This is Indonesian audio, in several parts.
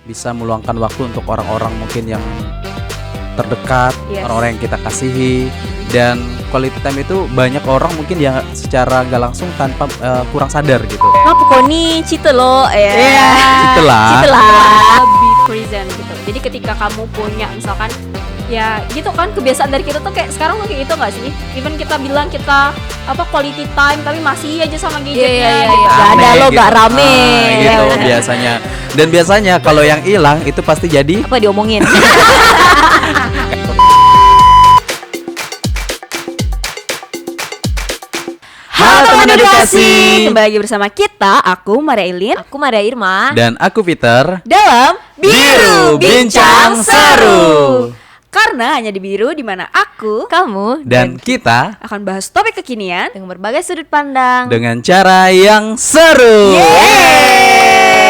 bisa meluangkan waktu untuk orang-orang mungkin yang terdekat, orang-orang yang kita kasihi. Dan quality time itu banyak orang mungkin yang secara nggak langsung tanpa kurang sadar gitu. Pokoknya cita lo Itulah. Be present gitu. Jadi ketika kamu punya misalkan ya gitu kan, kebiasaan dari kita tuh kayak sekarang tuh kayak gitu nggak sih? Even kita bilang kita quality time tapi masih aja sama gadgetnya. Gak ada lo gitu. gak rame Gitu biasanya. Dan biasanya kalau yang hilang itu pasti jadi apa diomongin. Halo teman edukasi. Kembali lagi bersama kita, aku Maria Ilin. Aku Mada Irma Dan aku Peter. Dalam Biru Bincang Seru. Karena hanya di Biru di mana aku kamu Dan kita akan bahas topik kekinian dengan berbagai sudut pandang. dengan cara yang seru. Yeay.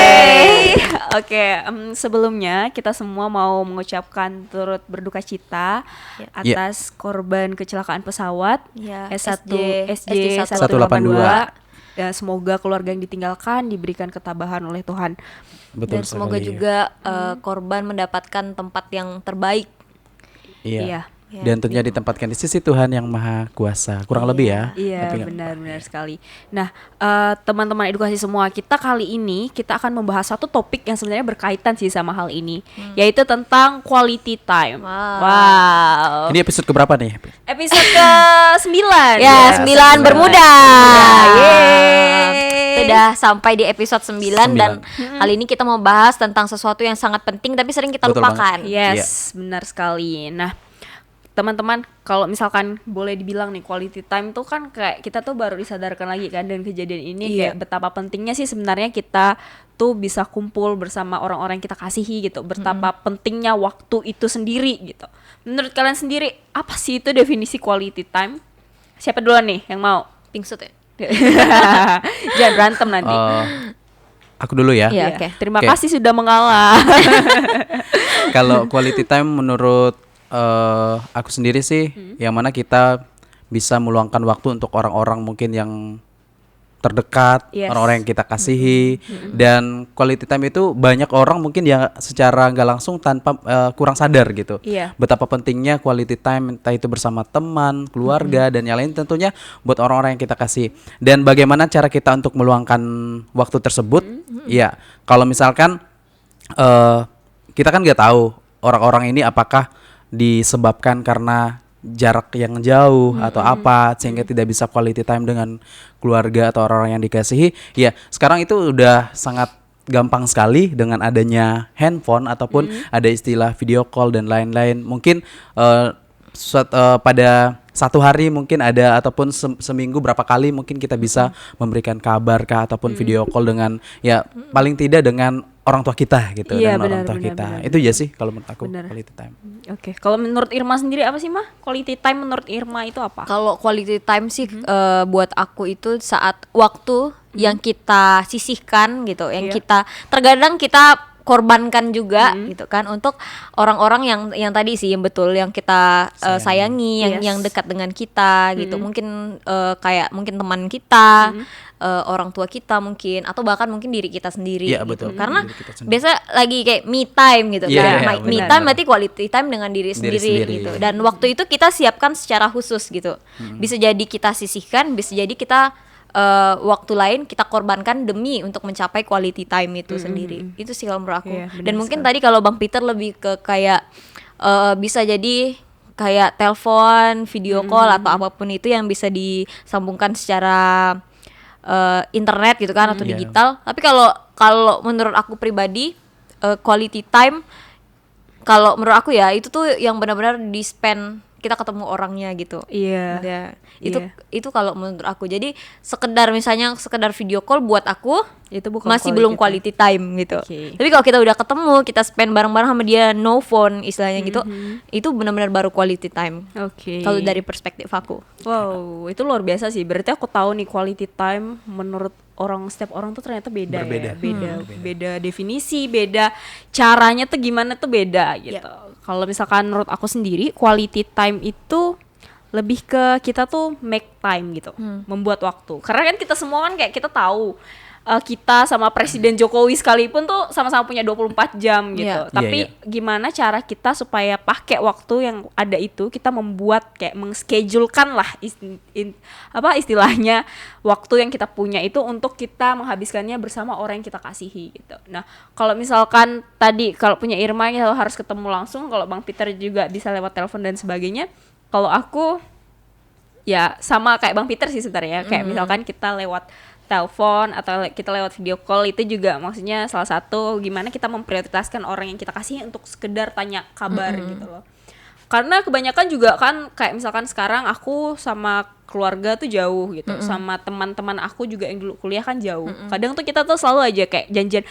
Oke, sebelumnya kita semua mau mengucapkan turut berduka cita atas korban kecelakaan pesawat S1 SJ 182. Dan semoga keluarga yang ditinggalkan diberikan ketabahan oleh Tuhan. Betul Dan semoga sekali. juga korban mendapatkan tempat yang terbaik. Iya. Dan tentunya ditempatkan di sisi Tuhan yang Maha Kuasa. Kurang lebih ya. Iya, Tapi benar sekali. Nah, teman-teman edukasi semua, kita kali ini kita akan membahas satu topik yang sebenarnya berkaitan sih sama hal ini, yaitu tentang quality time. Wow. Ini episode keberapa nih? Episode ke-9. Ya, 9 bermuda. Yeay. Sudah sampai di episode 9 dan kali ini kita mau bahas tentang sesuatu yang sangat penting tapi sering kita Betul lupakan. Yes, benar sekali. Nah, teman-teman, kalau misalkan boleh dibilang nih, quality time tuh kan kayak kita tuh baru disadarkan lagi kan dengan kejadian ini, kayak betapa pentingnya sih sebenarnya kita tuh bisa kumpul bersama orang-orang yang kita kasihi gitu, betapa pentingnya waktu itu sendiri gitu. Menurut kalian sendiri, apa sih itu definisi quality time? Siapa duluan nih yang mau? Pingsut ya? Jangan berantem nanti. Aku dulu ya. Iya, oke. Terima Oke. kasih sudah mengalah. Kalau quality time menurut aku sendiri sih, yang mana kita bisa meluangkan waktu untuk orang-orang mungkin yang terdekat, orang-orang yang kita kasihi. Dan quality time itu banyak orang mungkin yang secara nggak langsung tanpa kurang sadar gitu. Betapa pentingnya quality time, entah itu bersama teman, keluarga, dan yang lain tentunya buat orang-orang yang kita kasih. Dan bagaimana cara kita untuk meluangkan waktu tersebut? Ya, kalau misalkan kita kan nggak tahu orang-orang ini apakah disebabkan karena jarak yang jauh atau apa sehingga tidak bisa quality time dengan keluarga atau orang-orang yang dikasihi. Ya, sekarang itu udah sangat gampang sekali dengan adanya handphone ataupun ada istilah video call dan lain-lain. Mungkin pada satu hari mungkin ada ataupun seminggu berapa kali mungkin kita bisa memberikan kabar kah ataupun video call dengan ya paling tidak dengan orang tua kita gitu, dengan orang tua kita. Itu aja sih kalau menurut aku quality time. Oke, kalau menurut Irma sendiri apa sih, Mah? Quality time menurut Irma itu apa? Kalau quality time sih buat aku itu saat waktu yang kita sisihkan gitu, yang kita terkadang kita korbankan juga gitu kan untuk orang-orang yang tadi sih yang betul yang kita sayangi, yang dekat dengan kita gitu. Mungkin kayak mungkin teman kita, orang tua kita mungkin, atau bahkan mungkin diri kita sendiri gitu. Betul. Karena biasa lagi kayak me time gitu kan. Me time berarti quality time dengan diri sendiri gitu. Dan waktu itu kita siapkan secara khusus gitu. Bisa jadi kita sisihkan, bisa jadi kita waktu lain kita korbankan demi untuk mencapai quality time itu sendiri. Itu sih kalau menurut aku. Dan mungkin tadi kalau Bang Peter lebih ke kayak bisa jadi kayak telepon, video call atau apapun itu yang bisa disambungkan secara internet gitu kan atau digital. Tapi kalau menurut aku pribadi quality time kalau menurut aku ya itu tuh yang benar-benar di spend kita ketemu orangnya gitu. Itu kalau menurut aku. Jadi sekedar video call buat aku itu bukan masih belum quality time gitu. Tapi kalau kita udah ketemu, kita spend bareng-bareng sama dia, no phone istilahnya gitu, itu benar-benar baru quality time. Kalau dari perspektif aku. Wow, itu luar biasa sih. Berarti aku tahu nih quality time menurut setiap orang tuh ternyata beda. Beda definisi, beda caranya tuh gimana tuh beda gitu. Kalau misalkan menurut aku sendiri quality time itu lebih ke kita tuh make time gitu, membuat waktu. Karena kan kita semua kan kayak kita tahu kita sama Presiden Jokowi sekalipun tuh sama-sama punya 24 jam gitu. Iya. Tapi gimana cara kita supaya pakai waktu yang ada itu, kita membuat kayak mengschedulekan lah istilahnya waktu yang kita punya itu untuk kita menghabiskannya bersama orang yang kita kasihi gitu. Nah, kalau misalkan tadi kalau punya Irma ya harus ketemu langsung, kalau Bang Peter juga bisa lewat telepon dan sebagainya. Kalau aku ya sama kayak Bang Peter sih sebenarnya, kayak misalkan kita lewat telepon atau kita lewat video call itu juga maksudnya salah satu gimana kita memprioritaskan orang yang kita kasih untuk sekedar tanya kabar gitu loh. Karena kebanyakan juga kan kayak misalkan sekarang aku sama keluarga tuh jauh gitu, sama teman-teman aku juga yang dulu kuliah kan jauh. Kadang tuh kita tuh selalu aja kayak janjian,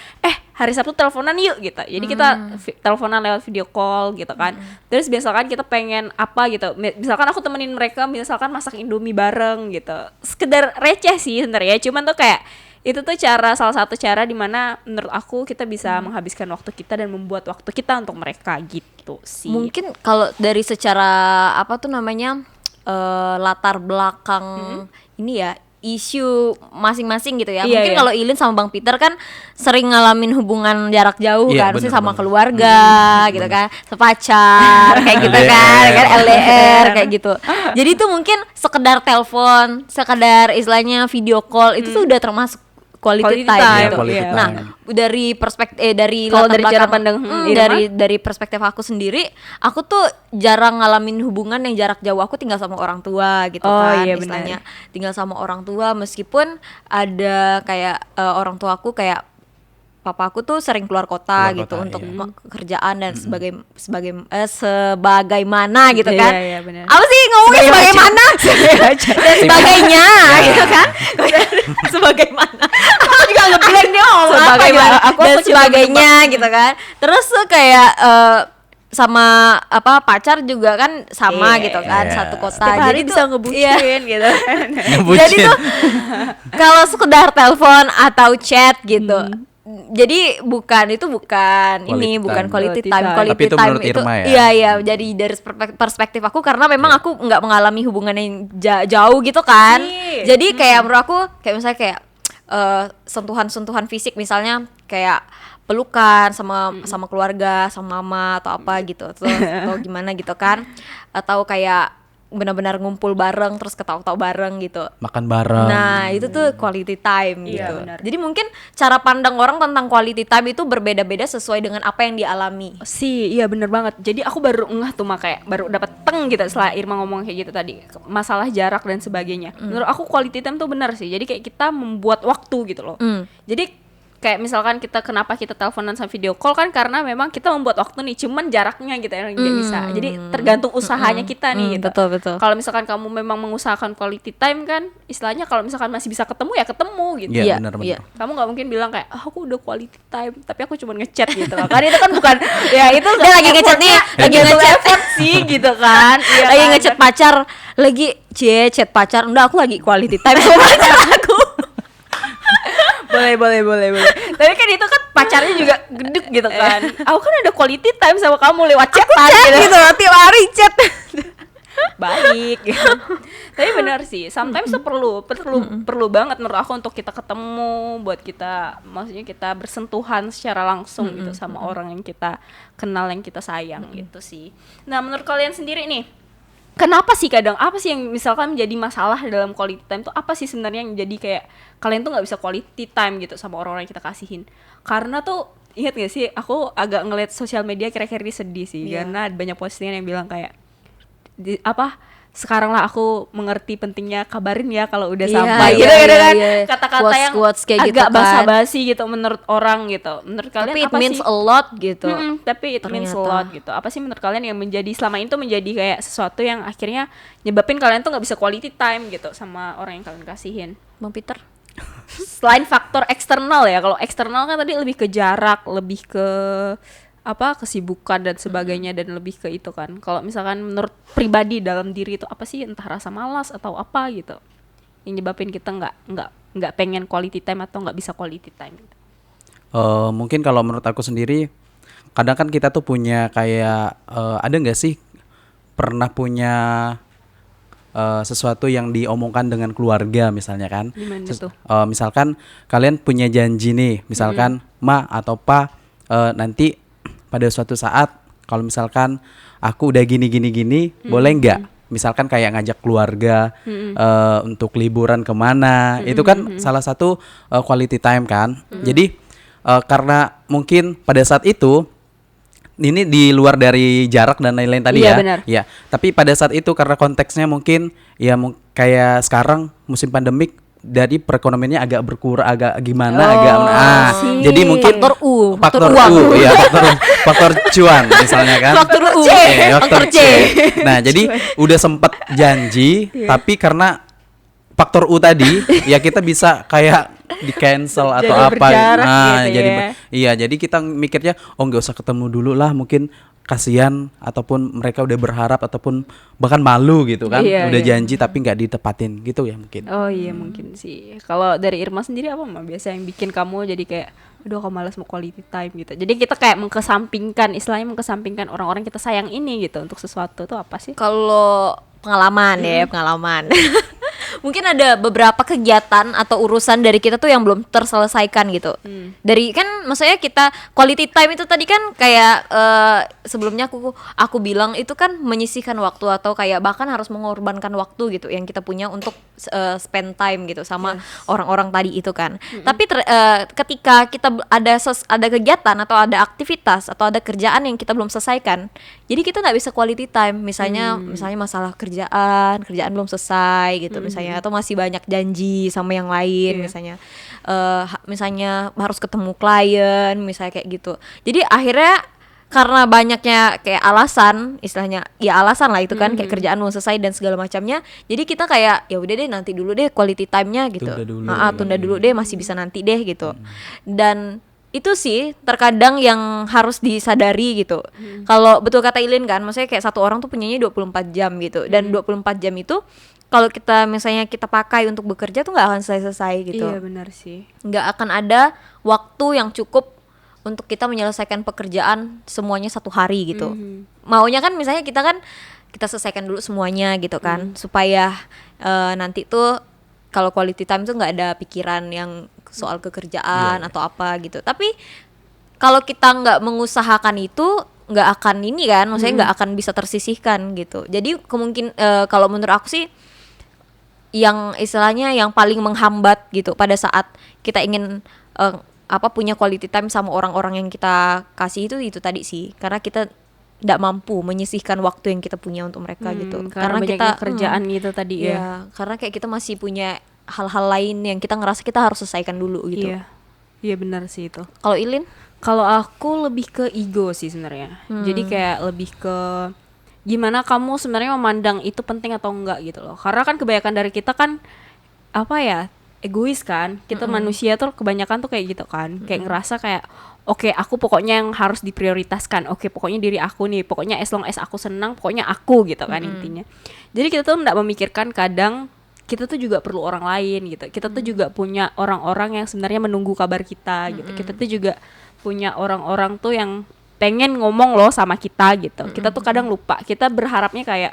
hari Sabtu teleponan yuk gitu. Jadi kita teleponan lewat video call gitu kan. Terus misalkan kita pengen apa gitu, misalkan aku temenin mereka misalkan masak Indomie bareng gitu. Sekedar receh sih sebenarnya, cuman tuh kayak itu tuh salah satu cara dimana menurut aku kita bisa menghabiskan waktu kita dan membuat waktu kita untuk mereka gitu sih. Mungkin kalau dari secara apa tuh namanya latar belakang ini ya isu masing-masing gitu ya. Mungkin kalau Ilin sama Bang Peter kan sering ngalamin hubungan jarak jauh kan, maksudnya sama keluarga gitu kan, sepacar kayak gitu kan LDR kayak gitu. Jadi itu mungkin sekedar telepon, sekedar istilahnya video call itu tuh udah termasuk quality time gitu. Nah, dari perspektif dari latar belakang cara pandang dari perspektif aku sendiri, aku tuh jarang ngalamin hubungan yang jarak jauh. Aku tinggal sama orang tua gitu kan, istilahnya tinggal sama orang tua meskipun ada kayak orang tua aku kayak papa aku tuh sering keluar kota gitu untuk kerjaan dan sebagaimana gitu kan. Apa sih ngomongnya sebagaimana? Dan sebagainya gitu kan. Sebagaimana. Aku juga ngeblend dia ngomong sebagaimana dan sebagainya gitu kan. Terus tuh kayak sama apa pacar juga kan sama gitu kan, satu kota. Setiap hari jadi bisa ngebucin gitu. Jadi tuh kalau sekedar telepon atau chat gitu. Jadi bukan quality time. Tapi itu menurut Irma ya? Iya, jadi dari perspektif aku karena memang aku nggak mengalami hubungan yang jauh gitu kan. Jadi kayak menurut aku kayak misalnya kayak sentuhan fisik misalnya kayak pelukan sama keluarga, sama mama atau apa gitu atau gimana gitu kan, atau kayak benar-benar ngumpul bareng terus ketawa-ketawa bareng gitu, makan bareng. Nah itu tuh quality time gitu. Jadi mungkin cara pandang orang tentang quality time itu berbeda-beda sesuai dengan apa yang dialami. Iya bener banget. Jadi aku baru ngeh tuh kayak baru dapat teng gitu setelah Irma ngomong kayak gitu tadi, masalah jarak dan sebagainya. Menurut aku quality time tuh benar sih. Jadi kayak kita membuat waktu gitu loh. Jadi kayak misalkan kenapa kita teleponan sama video call kan karena memang kita membuat waktu nih, cuman jaraknya gitu yang nggak bisa. Jadi tergantung usahanya kita nih gitu. Betul. Kalau misalkan kamu memang mengusahakan quality time kan, istilahnya kalau misalkan masih bisa ketemu ya ketemu gitu. Iya, benar. Kamu nggak mungkin bilang kayak aku udah quality time tapi aku cuma ngechat gitu kan. Karena itu kan bukan ya itu dia lagi ngechat nih, lagi ngechat sih gitu kan. Lagi ngechat pacar, lagi chat pacar. Enggak, aku lagi quality time sama pacar aku. boleh. Tapi kan itu kan pacarnya juga gedek gitu kan. Aku kan ada quality time sama kamu lewat chat gitu. Tiap hari chat. Baik gitu. Tapi benar sih, sometimes tuh perlu banget menurut aku untuk kita ketemu, buat kita maksudnya kita bersentuhan secara langsung gitu sama orang yang kita kenal, yang kita sayang gitu sih. Nah, menurut kalian sendiri nih, kenapa sih kadang apa sih yang misalkan menjadi masalah dalam quality time tuh, apa sih sebenarnya yang jadi kayak kalian tuh nggak bisa quality time gitu sama orang-orang yang kita kasihin? Karena tuh ingat gak sih, aku agak ngeliat sosial media kira-kira ini sedih sih, karena banyak postingan yang bilang kayak sekarang lah aku mengerti pentingnya kabarin ya kalau udah sampai gitu kan. Kata-kata yang agak gitu basa-basi gitu menurut orang gitu. Menurut kalian tapi apa sih? It means a lot gitu. Tapi it means a lot gitu. Apa sih menurut kalian yang selama itu menjadi kayak sesuatu yang akhirnya nyebabin kalian tuh nggak bisa quality time gitu sama orang yang kalian kasihin? Bang Peter? Selain faktor eksternal ya. Kalau eksternal kan tadi lebih ke jarak, lebih ke kesibukan dan sebagainya, dan lebih ke itu kan. Kalau misalkan menurut pribadi dalam diri itu apa sih, entah rasa malas atau apa gitu yang nyebabin kita nggak pengen quality time atau nggak bisa quality time gitu. Mungkin kalau menurut aku sendiri, kadang kan kita tuh punya kayak ada nggak sih pernah punya sesuatu yang diomongkan dengan keluarga misalnya kan. Gimana tuh? Misalkan kalian punya janji nih, misalkan Ma atau Pa, nanti pada suatu saat kalau misalkan aku udah gini boleh nggak? Misalkan kayak ngajak keluarga untuk liburan kemana, itu kan salah satu quality time kan. Jadi karena mungkin pada saat itu ini di luar dari jarak dan lain-lain tadi Iya, ya. benar. Ya, tapi pada saat itu karena konteksnya mungkin ya kayak sekarang musim pandemik, dari perekonomiannya agak berkurang, agak gimana, jadi mungkin faktor uang, ya faktor cuan misalnya kan. Faktor U. Faktor C. Nah, jadi udah sempet janji, tapi karena faktor U tadi, ya kita bisa kayak di cancel atau Jadi apa. berjarak Nah, gitu jadi ya. iya, jadi kita mikirnya nggak usah ketemu dulu lah, mungkin kasihan ataupun mereka udah berharap ataupun bahkan malu gitu kan, Iya, udah iya. janji tapi nggak ditepatin gitu ya mungkin. Oh iya mungkin sih. Kalau dari Irma sendiri apa mah biasa yang bikin kamu jadi kayak aduh aku malas mau quality time gitu. Jadi kita kayak mengkesampingkan orang-orang kita sayang ini gitu untuk sesuatu tuh apa sih? Kalau pengalaman ya, pengalaman. Mungkin ada beberapa kegiatan atau urusan dari kita tuh yang belum terselesaikan gitu. Dari kan maksudnya kita quality time itu tadi kan kayak sebelumnya aku bilang itu kan menyisihkan waktu atau kayak bahkan harus mengorbankan waktu gitu yang kita punya untuk spend time gitu sama orang-orang tadi itu kan. Tapi ketika kita ada kegiatan atau ada aktivitas atau ada kerjaan yang kita belum selesaikan, jadi kita nggak bisa quality time. Misalnya masalah kerjaan belum selesai gitu misalnya, atau masih banyak janji sama yang lain misalnya misalnya harus ketemu klien misalnya kayak gitu. Jadi akhirnya karena banyaknya kayak alasan, istilahnya ya alasan lah itu kan, kayak kerjaan belum selesai dan segala macamnya, jadi kita kayak ya udah deh nanti dulu deh quality time-nya gitu, tunda dulu deh, masih bisa nanti deh gitu. Dan itu sih terkadang yang harus disadari gitu. Kalau betul kata Ilin kan, maksudnya kayak satu orang tuh punyanya 24 jam gitu, dan 24 jam itu kalau kita misalnya kita pakai untuk bekerja tuh nggak akan selesai gitu. Iya benar sih. Nggak akan ada waktu yang cukup untuk kita menyelesaikan pekerjaan semuanya satu hari gitu. Maunya kan misalnya kita selesaikan dulu semuanya gitu kan, supaya nanti tuh kalau quality time tuh nggak ada pikiran yang soal kekerjaan atau apa gitu. Tapi kalau kita nggak mengusahakan itu nggak akan ini kan, maksudnya nggak akan bisa tersisihkan gitu. Jadi kalau menurut aku sih yang istilahnya yang paling menghambat gitu pada saat kita ingin punya quality time sama orang-orang yang kita kasih itu tadi sih, karena kita tidak mampu menyisihkan waktu yang kita punya untuk mereka gitu, karena kita kerjaan gitu tadi ya. Karena kayak kita masih punya hal-hal lain yang kita ngerasa kita harus selesaikan dulu gitu. Iya benar sih itu. Kalau Ilin? Kalau aku lebih ke ego sih sebenarnya. Jadi kayak lebih ke gimana kamu sebenarnya memandang itu penting atau enggak gitu loh. Karena kan kebanyakan dari kita kan egois kan. Kita manusia tuh kebanyakan tuh kayak gitu kan. Kayak ngerasa kayak oke, aku pokoknya yang harus diprioritaskan. Oke, pokoknya diri aku nih. Pokoknya as long as aku senang, pokoknya aku gitu kan intinya. Jadi kita tuh enggak memikirkan kadang kita tuh juga perlu orang lain gitu. Kita tuh juga punya orang-orang yang sebenarnya menunggu kabar kita gitu. Kita tuh juga punya orang-orang tuh yang pengen ngomong loh sama kita gitu. Kita tuh kadang lupa. Kita berharapnya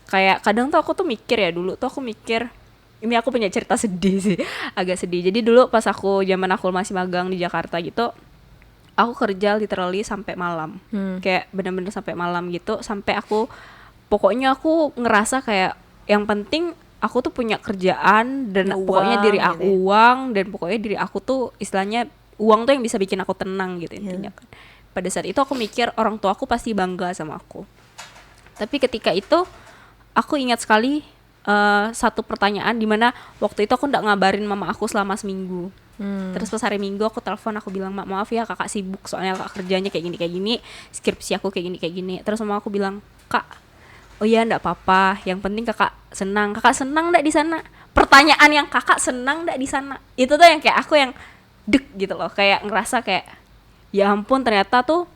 kayak kadang tuh aku tuh mikir ya, dulu tuh aku mikir, ini aku punya cerita sedih sih, agak sedih. Jadi dulu pas zaman aku masih magang di Jakarta gitu, aku kerja literally sampai malam. Kayak bener-bener sampai malam gitu, sampai pokoknya aku ngerasa kayak yang penting aku tuh punya kerjaan dan pokoknya diri aku uang, dan pokoknya diri aku tuh istilahnya uang tuh yang bisa bikin aku tenang gitu intinya kan. Pada saat itu aku mikir orang tua aku pasti bangga sama aku. Tapi ketika itu aku ingat sekali satu pertanyaan di mana waktu itu aku nggak ngabarin mama aku selama seminggu. Terus pas hari Minggu aku telepon, aku bilang, maaf ya kakak sibuk soalnya kakak kerjanya kayak gini, skripsi aku kayak gini. Terus mama aku bilang, kak, oh iya nggak apa-apa, yang penting kakak senang nggak di sana. Pertanyaan yang kakak senang nggak di sana, itu tuh yang kayak aku yang deg gitu loh, kayak ngerasa kayak ya ampun, ternyata tuh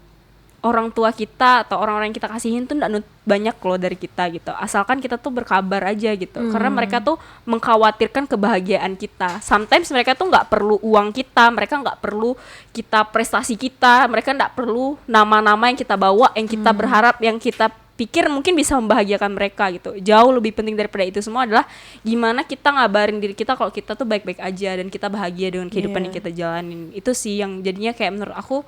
orang tua kita atau orang-orang yang kita kasihin tuh nggak banyak loh dari kita gitu, asalkan kita tuh berkabar aja gitu. Karena mereka tuh mengkhawatirkan kebahagiaan kita. Sometimes mereka tuh nggak perlu uang kita, mereka nggak perlu kita prestasi kita, mereka nggak perlu nama-nama yang kita bawa, yang kita berharap, yang kita pikir mungkin bisa membahagiakan mereka gitu. Jauh lebih penting daripada itu semua adalah gimana kita ngabarin diri kita kalau kita tuh baik-baik aja dan kita bahagia dengan kehidupan yang kita jalanin. Itu sih yang jadinya kayak menurut aku,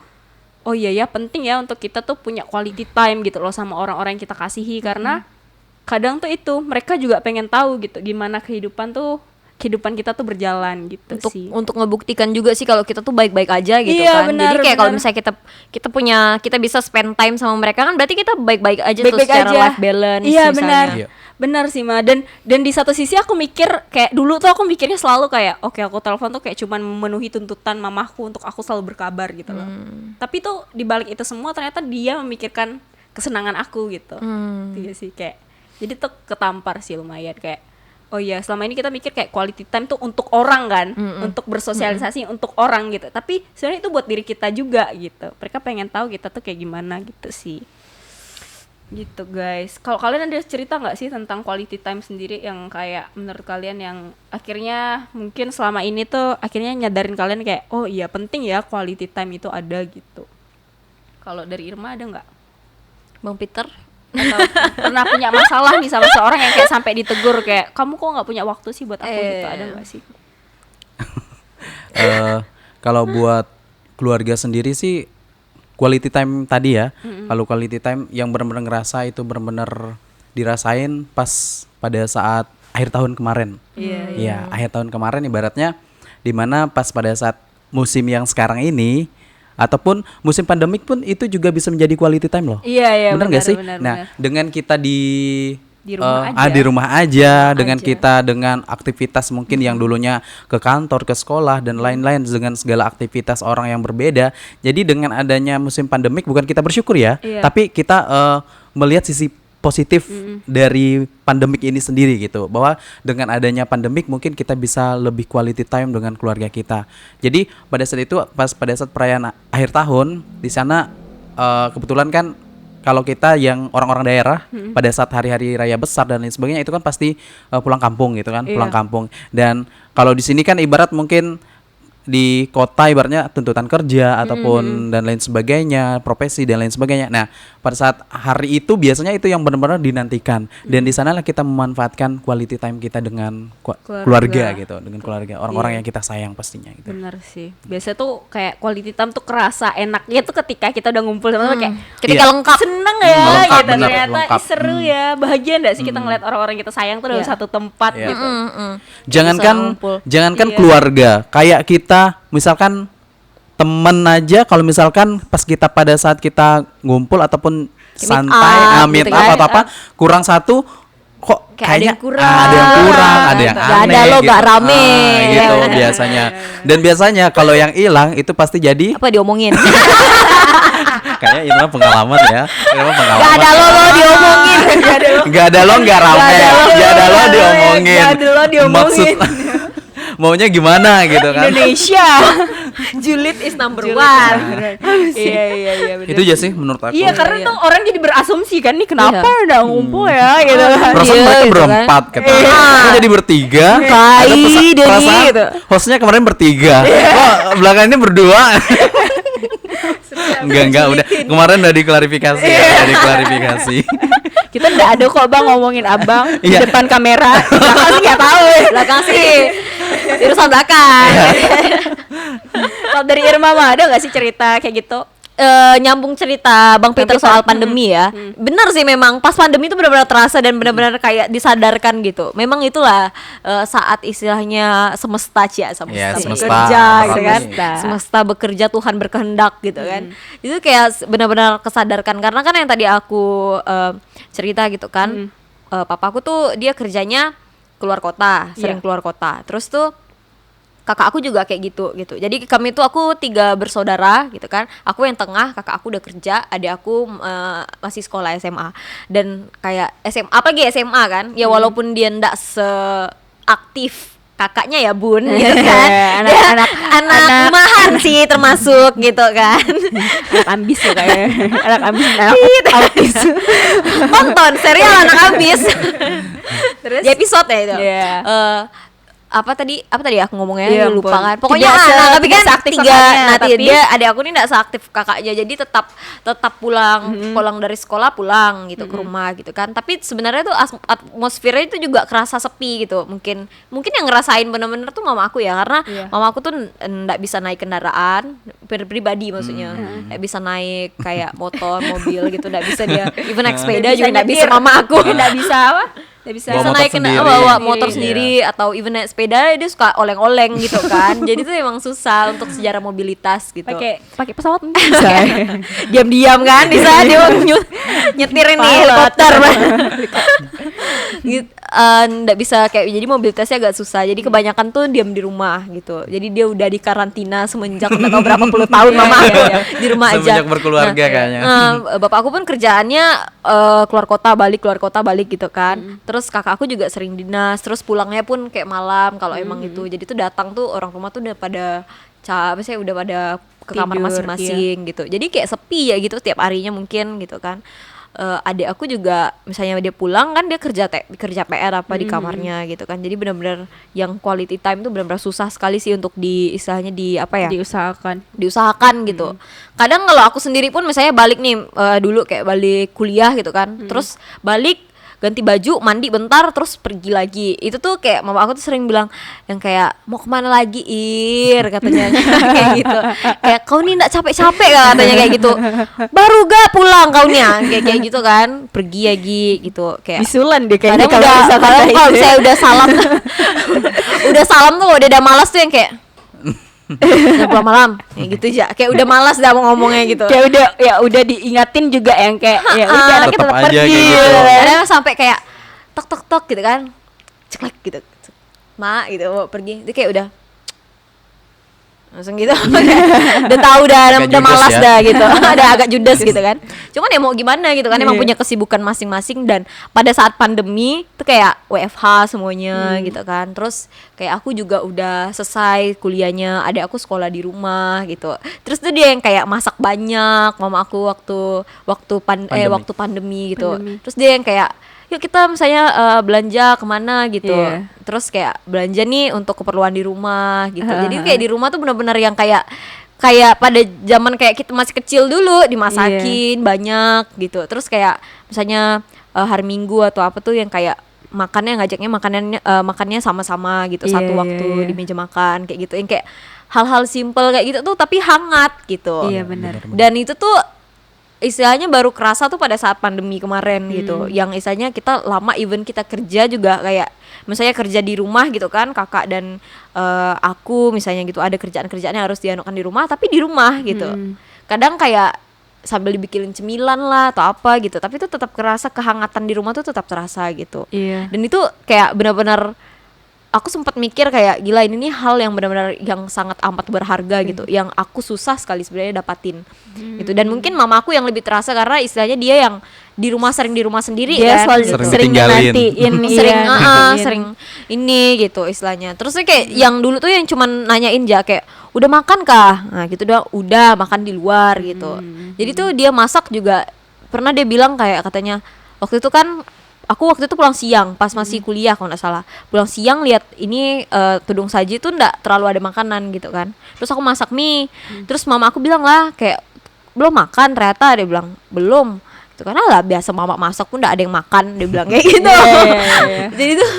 oh iya ya penting ya untuk kita tuh punya quality time gitu loh sama orang-orang yang kita kasihi, karena kadang tuh itu mereka juga pengen tahu gitu gimana kehidupan kita tuh berjalan gitu untuk ngebuktikan juga sih kalau kita tuh baik-baik aja gitu iya, kan. Benar, jadi kayak kalau misalnya kita bisa spend time sama mereka kan berarti kita baik-baik aja baik-baik tuh secara aja. life balance iya misalnya. benar benar sih Ma, dan di satu sisi aku mikir kayak dulu tuh aku mikirnya selalu kayak oke, aku telepon tuh kayak cuman memenuhi tuntutan mamahku untuk aku selalu berkabar gitu loh. Tapi tuh di balik itu semua ternyata dia memikirkan kesenangan aku gitu. Iya sih kayak jadi tuh ketampar sih lumayan kayak oh iya selama ini kita mikir kayak quality time tuh untuk orang kan, untuk bersosialisasi untuk orang gitu. Tapi sebenarnya itu buat diri kita juga gitu. Mereka pengen tahu kita tuh kayak gimana gitu sih. Gitu guys. Kalau kalian ada cerita nggak sih tentang quality time sendiri yang kayak menurut kalian yang akhirnya mungkin selama ini tuh akhirnya nyadarin kalian kayak oh iya penting ya quality time itu ada gitu. Kalau dari Irma ada nggak? Bang Peter? Atau pernah punya masalah nih sama seorang yang kayak sampai ditegur kayak kamu kok nggak punya waktu sih buat aku gitu, ada nggak sih? Kalau buat keluarga sendiri sih quality time tadi ya. Kalau quality time yang benar-benar ngerasa itu benar-benar dirasain pas pada saat akhir tahun kemarin. Iya, akhir tahun kemarin ibaratnya dimana pas pada saat musim yang sekarang ini ataupun musim pandemik pun itu juga bisa menjadi quality time loh. Iya, benar nggak sih? Nah, dengan kita di rumah aja, dengan kita dengan aktivitas mungkin yang dulunya ke kantor, ke sekolah dan lain-lain dengan segala aktivitas orang yang berbeda. Jadi dengan adanya musim pandemik bukan kita bersyukur ya, tapi kita melihat sisi positif dari pandemik ini sendiri gitu, bahwa dengan adanya pandemik mungkin kita bisa lebih quality time dengan keluarga kita. Jadi pada saat itu pada saat perayaan akhir tahun di sana kebetulan kan kalau kita yang orang-orang daerah pada saat hari-hari raya besar dan lain sebagainya itu kan pasti pulang kampung gitu kan, pulang kampung. Dan kalau di sini kan ibarat mungkin di kota ibaratnya tuntutan kerja ataupun dan lain sebagainya, profesi dan lain sebagainya. Nah, pada saat hari itu biasanya itu yang benar-benar dinantikan dan di sanalah kita memanfaatkan quality time kita dengan keluarga gitu, dengan keluarga, orang-orang yang kita sayang pastinya gitu. Benar sih. Biasanya tuh kayak quality time tuh kerasa enaknya tuh ketika kita udah ngumpul sama kayak ketika lengkap, seneng ya lengkap, gitu, bener, ternyata lengkap. seru ya, bahagia enggak sih kita ngeliat orang-orang kita sayang tuh dalam satu tempat gitu. Jangankan keluarga, kayak kita misalkan temen aja, kalau misalkan pas kita pada saat kita ngumpul ataupun santai meet up atau apa kurang satu kok kayaknya ada yang kurang, ada yang gak aneh ada lo, gitu. gak rame Gitu biasanya. Dan biasanya kalau yang hilang itu pasti jadi apa diomongin. kayaknya ini mah pengalaman ya. Gak ada lo diomongin. Gak ada lo gak rame. Gak ada lo diomongin. Gak ada lo diomongin. Maksud maunya gimana gitu kan. Indonesia. Julid is number one. Iya benar. Itu aja sih menurut aku. Iya, karena tuh orang jadi berasumsi kan nih kenapa udah ngumpul ya gitu kan. Perasaan mereka gitu berempat katanya. Kok jadi bertiga? Ada perasaan gitu. hostnya kemarin bertiga. Oh, belakangnya berdua. Enggak udah kemarin udah diklarifikasi ya, diklarifikasi. Kita enggak ada kok Bang ngomongin Abang di Iya. depan kamera. Belakang sih enggak tahu. Belakang sih urusan belakang. Kalau dari Irma mah ada enggak sih cerita kayak gitu? Nyambung cerita Bang Peter soal pandemi ya. Benar sih, memang pas pandemi itu benar-benar terasa dan benar-benar kayak disadarkan gitu. Memang itulah saat istilahnya semesta bekerja gitu kan. Semesta bekerja, Tuhan berkehendak gitu kan. Itu kayak benar-benar kesadarkan karena kan yang tadi aku cerita gitu kan. Papaku tuh dia kerjanya keluar kota, sering keluar kota. Terus tuh kakak aku juga kayak gitu. Jadi kami tuh aku 3 bersaudara gitu kan. Aku yang tengah, kakak aku udah kerja, adik aku masih sekolah SMA. Dan kayak SMA, apalagi SMA kan. Ya walaupun dia ndak seaktif kakaknya ya Bun gitu kan. anak rumahan sih termasuk gitu kan. Anak ambis ya kayak. Anak ambis, anak autis. Nonton serial anak ambis. Terus di episode ya itu. apa tadi aku ngomongnya lupa kan. Pokoknya tapi kan tapi dia adik aku ini enggak seaktif kakaknya, jadi tetap pulang dari sekolah pulang gitu ke rumah gitu kan. Tapi sebenarnya tuh atmosfernya itu juga kerasa sepi gitu. Mungkin yang ngerasain bener-bener tuh mama aku ya, karena mama aku tuh enggak bisa naik kendaraan pribadi maksudnya. Enggak bisa naik kayak motor, mobil gitu, enggak bisa dia. Even naik sepeda juga enggak bisa mama aku. Enggak bisa apa? Nggak bisa naik bawa motor sendiri atau even naik sepeda dia suka oleng-oleng gitu kan. Jadi tuh emang susah untuk sejarah mobilitas gitu. Pakai pesawat bisa. Diam-diam kan bisa dia nyetirin nih helikopter. Gitu. Nggak bisa kayak, jadi mobilitasnya agak susah. Jadi kebanyakan tuh diam di rumah gitu. Jadi dia udah di karantina semenjak nggak tahu berapa puluh tahun mama aku di rumah aja. Semenjak berkeluarga kayaknya. Bapak aku pun kerjaannya keluar kota balik gitu kan. Terus kakak aku juga sering dinas, terus pulangnya pun kayak malam kalau emang itu. Jadi tuh datang tuh orang rumah tuh udah pada udah pada ke kamar masing-masing gitu. Jadi kayak sepi ya gitu tiap harinya mungkin gitu kan. Adik aku juga misalnya dia pulang kan dia kerja PR apa di kamarnya gitu kan. Jadi benar-benar yang quality time tuh benar-benar susah sekali sih untuk istilahnya diusahakan gitu. Kadang kalau aku sendiri pun misalnya balik nih dulu kayak balik kuliah gitu kan. Terus balik ganti baju, mandi bentar, terus pergi lagi. Itu tuh kayak mama aku tuh sering bilang yang kayak mau kemana lagi katanya kayak gitu. Kayak kau nih nggak capek-capek katanya kayak gitu. Baru gak pulang kau nih kayak gitu kan, pergi lagi gitu. Kayak bisulan deh kayaknya kalau saya udah salam udah salam tuh udah malas tuh yang kayak pulang malam kayak gitu aja, kayak udah malas dah mau ngomongnya gitu. Kayak udah diingatin juga yang kayak ya udah anaknya tetap pergi gitu. Kadang sampai kayak tok gitu kan, ceklek gitu, gitu mau pergi, itu kayak udah langsung gitu. Udah tahu udah malas dah gitu. Udah agak judes gitu kan. Cuman ya mau gimana gitu kan, emang punya kesibukan masing-masing. Dan pada saat pandemi tuh kayak WFH semuanya gitu kan. Terus kayak aku juga udah selesai kuliahnya, adik aku sekolah di rumah gitu. Terus tuh dia yang kayak masak banyak, mama aku waktu pandemi gitu. Terus dia yang kayak yuk kita misalnya belanja kemana gitu. Terus kayak belanja nih untuk keperluan di rumah gitu. Jadi kayak di rumah tuh benar-benar yang kayak pada zaman kayak kita masih kecil dulu dimasakin banyak gitu. Terus kayak misalnya hari Minggu atau apa tuh yang kayak ngajaknya makannya sama-sama gitu, satu waktu di meja makan kayak gitu. Yang kayak hal-hal simple kayak gitu tuh tapi hangat gitu. Iya benar. Dan itu tuh istilahnya baru kerasa tuh pada saat pandemi kemarin gitu, yang istilahnya kita lama even kita kerja juga kayak misalnya kerja di rumah gitu kan, kakak dan aku misalnya gitu ada kerjaan-kerjaan yang harus dianukan di rumah, tapi di rumah gitu. Kadang kayak sambil dibikinin cemilan lah atau apa gitu, tapi itu tetap kerasa kehangatan di rumah tuh tetap terasa gitu. Dan itu kayak benar-benar aku sempat mikir kayak gila ini nih hal yang benar-benar yang sangat amat berharga gitu, yang aku susah sekali sebenarnya dapatin gitu. Dan mungkin mama aku yang lebih terasa karena istilahnya dia yang di rumah sendiri dia kan, sering nantiin sering ini gitu istilahnya. Terus kayak yang dulu tuh yang cuman nanyain aja kayak udah makan kah, nah gitu udah makan di luar gitu. Jadi tuh dia masak juga pernah dia bilang kayak katanya waktu itu kan aku waktu itu pulang siang pas masih kuliah kalau nggak salah, pulang siang lihat ini tudung saji itu nggak terlalu ada makanan gitu kan. Terus aku masak mie, terus mama aku bilang lah kayak belum makan ternyata, dia bilang belum itu karena lah biasa mama masak pun nggak ada yang makan, dia bilang kayak gitu. Jadi tuh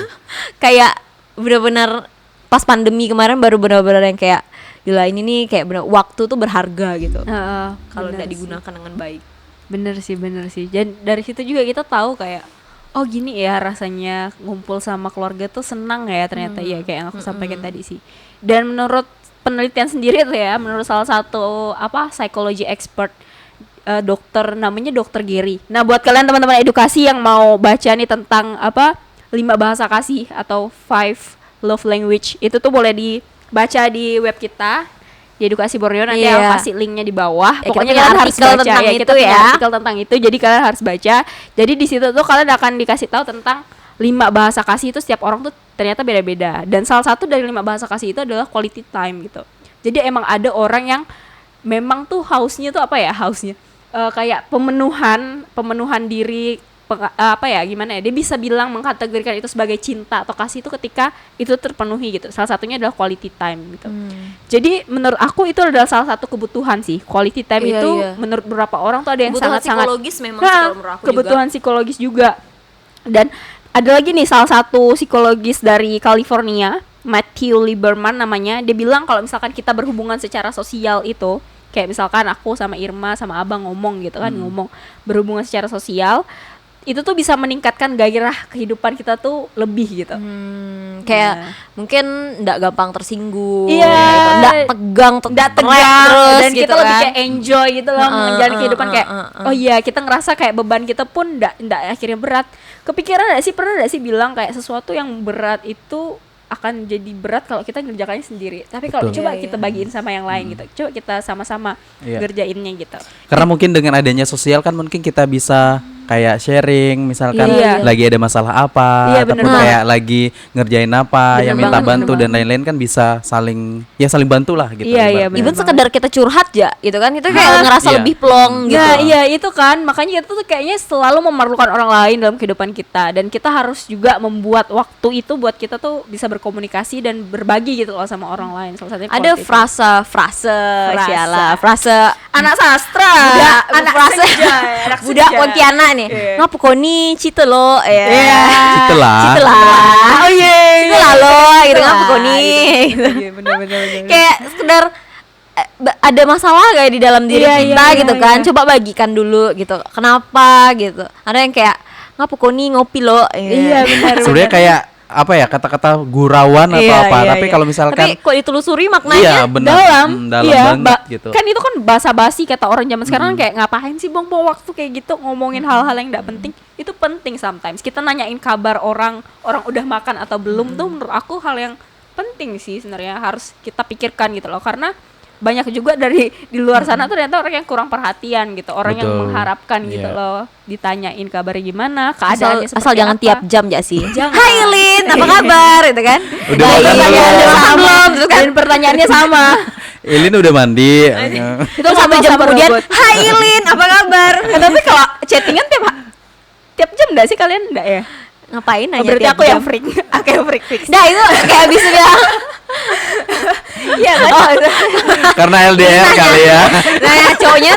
kayak benar-benar pas pandemi kemarin baru benar-benar yang kayak gila ini nih kayak benar waktu tuh berharga gitu kalau nggak digunakan dengan baik. Bener sih. Dan dari situ juga kita tahu kayak oh gini ya rasanya ngumpul sama keluarga tuh senang ya ternyata. Ya kayak yang aku sampaikan tadi sih. Dan menurut penelitian sendiri tuh ya, menurut salah satu psychology expert dokter namanya Dr. Gary. Nah buat kalian teman-teman edukasi yang mau baca nih tentang 5 bahasa kasih atau 5 love language, itu tuh boleh dibaca di web kita di Edukasi Borneo, nanti aku kasih linknya di bawah. Pokoknya kalian harus baca ya, kita punya artikel tentang itu, jadi kalian harus baca. Jadi di situ tuh kalian akan dikasih tahu tentang 5 bahasa kasih itu setiap orang tuh ternyata beda-beda. Dan salah satu dari 5 bahasa kasih itu adalah quality time gitu. Jadi emang ada orang yang memang tuh hausnya tuh kayak pemenuhan diri, apa ya, gimana ya, dia bisa bilang mengkategorikan itu sebagai cinta atau kasih itu ketika itu terpenuhi gitu. Salah satunya adalah quality time gitu. Jadi menurut aku itu adalah salah satu kebutuhan sih. Quality time itu menurut beberapa orang tuh ada yang sangat-sangat psikologis memang kalau menurut aku kebutuhan juga. Psikologis juga. Dan ada lagi nih salah satu psikologis dari California, Matthew Lieberman namanya. Dia bilang kalau misalkan kita berhubungan secara sosial itu, kayak misalkan aku sama Irma sama Abang ngomong gitu kan, ngomong berhubungan secara sosial, itu tuh bisa meningkatkan gairah kehidupan kita tuh lebih gitu. Kayak mungkin nggak gampang tersinggung, nggak tegang terus dan gitu kita kan. lebih kayak enjoy gitu loh menjalani kehidupan kayak oh iya, kita ngerasa kayak beban kita pun nggak akhirnya berat. Kepikiran pernah nggak sih bilang kayak sesuatu yang berat itu akan jadi berat kalau kita ngerjakannya sendiri. Tapi kalau coba kita bagiin sama yang lain gitu, coba kita sama-sama ngerjainnya gitu. Karena mungkin dengan adanya sosial kan mungkin kita bisa kayak sharing, misalkan lagi ada masalah apa, ataupun kayak lagi ngerjain apa, yang minta bantu dan lain-lain kan bisa saling bantu lah gitu. Even sekedar kita curhat ya, gitu kan, itu kayak ngerasa lebih plong gitu. Nah, itu kan, makanya kita tuh kayaknya selalu memerlukan orang lain dalam kehidupan kita, dan kita harus juga membuat waktu itu buat kita tuh bisa berkomunikasi dan berbagi gitu loh sama orang lain. Salah satunya ada frase anak sastra, anak frase budak Pontianak nih. Ngapa kau nih cita lo Cita lah. Oh iya. Cita lah lo gitu, ngapa kau nih bener. Kayak sekedar ada masalah kayak di dalam diri kita gitu kan. Coba bagikan dulu gitu. Kenapa gitu. Ada yang kayak ngapa kau nih ngopi lo. Iya benar. Sebenarnya kayak apa ya, kata-kata gurauan atau apa, tapi kalau misalkan kok ditelusuri maknanya dalam banget gitu. Kan itu kan basa-basi kata orang zaman sekarang, kayak ngapain sih buang-buang waktu kayak gitu ngomongin hal-hal yang enggak penting. Itu penting sometimes. Kita nanyain kabar orang udah makan atau belum tuh menurut aku hal yang penting sih sebenarnya, harus kita pikirkan gitu loh, karena banyak juga dari di luar sana tuh ternyata orang yang kurang perhatian gitu, orang yang mengharapkan gitu loh, ditanyain kabarnya gimana, keadaannya seperti asal jangan apa. tiap jam ya sih. Jangan. Hai Lin, apa kabar gitu kan? Udah pertanyaannya sama, terus kan dan pertanyaannya sama. Ilin udah mandi. Itu 1 jam kemudian, hai Lin, apa kabar? Tapi kalau chattingan tiap jam enggak sih kalian, enggak ya? Ngapain nanya Berarti tiap aku jam? yang freak. Aku yang freak fix. Nah itu kayak bisa bilang Iya kan? Karena LDR kali ya. nah cowoknya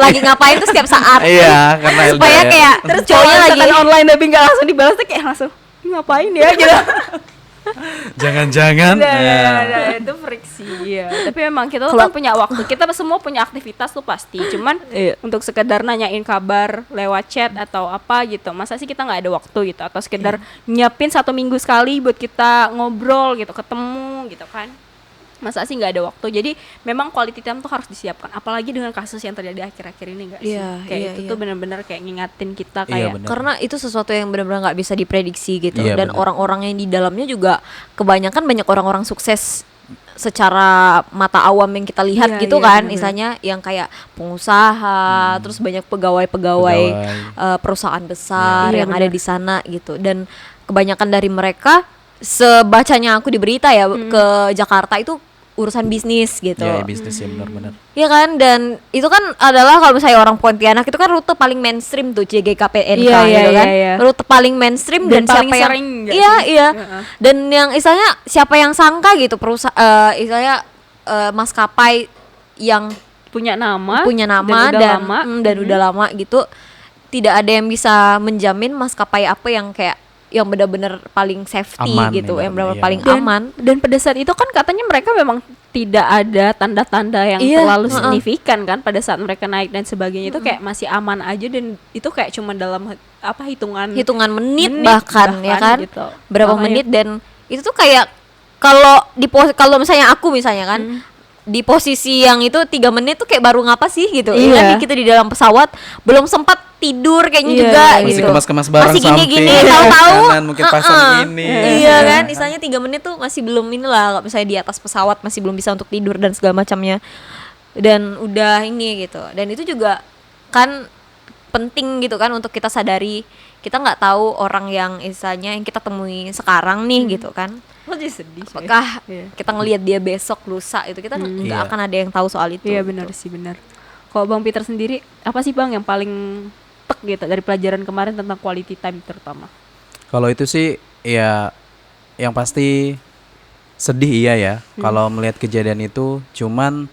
lagi ngapain tuh setiap saat. Iya, karena LDR. Supaya kayak Terus cowoknya lagi online tapi nggak langsung dibalas tuh kayak langsung ngapain ya gitu. Jangan-jangan. Nah, itu friksi ya. Tapi memang kita tuh kan punya waktu. Kita semua punya aktivitas tuh pasti. Cuman untuk sekedar nanyain kabar lewat chat atau apa gitu, masa sih kita nggak ada waktu gitu? Atau sekedar nyiapin 1 minggu sekali buat kita ngobrol gitu, ketemu gitu kan? Masa sih nggak ada waktu? Jadi memang quality time tuh harus disiapkan. Apalagi dengan kasus yang terjadi akhir-akhir ini, nggak sih? Kayak itu tuh benar-benar kayak ngingatin kita kayak karena itu sesuatu yang benar-benar nggak bisa diprediksi gitu. Iya, dan bener. orang-orang yang di dalamnya juga kebanyakan banyak orang-orang sukses secara mata awam yang kita lihat gitu kan, misalnya yang kayak pengusaha, terus banyak pegawai-pegawai perusahaan besar yang ada di sana gitu. Dan kebanyakan dari mereka, sebacanya aku di berita ya, ke Jakarta itu urusan bisnis gitu. Iya, bisnis ya, benar-benar. Iya kan, dan itu kan adalah kalau misalnya orang Pontianak itu kan rute paling mainstream tuh, JGKPNK gitu kan. Rute paling mainstream dan paling siapa yang sering Dan yang istilahnya siapa yang sangka gitu istilahnya maskapai yang punya nama dan udah lama gitu, tidak ada yang bisa menjamin maskapai apa yang kayak yang benar-benar paling safety aman, gitu, yang benar-benar paling dan, aman. Dan pada saat itu kan katanya mereka memang tidak ada tanda-tanda yang terlalu signifikan kan pada saat mereka naik dan sebagainya, itu kayak masih aman aja, dan itu kayak cuma dalam hitungan menit bahkan ya kan gitu. Berapa menit, dan itu tuh kayak kalau misalnya aku kan di posisi yang itu 3 menit tuh kayak baru ngapa sih gitu. Kan kita di dalam pesawat belum sempat tidur kayaknya juga masih gitu. kemas-kemas barang, masih gini-gini tahu-tahu mungkin pasang ini. Iya kan, misalnya 3 menit tuh masih belum inilah, misalnya di atas pesawat masih belum bisa untuk tidur dan segala macamnya. Dan udah ini gitu. Dan itu juga kan penting gitu kan untuk kita sadari, kita nggak tahu orang yang istilahnya yang kita temui sekarang nih gitu kan. Jadi sedih. Apakah kita ngelihat dia besok lusa itu, kita nggak akan ada yang tahu soal itu. Iya benar sih, benar. Kalau Bang Peter sendiri, apa sih Bang yang paling tek gitu dari pelajaran kemarin tentang quality time terutama? Kalau itu sih ya yang pasti sedih iya ya kalau melihat kejadian itu. Cuman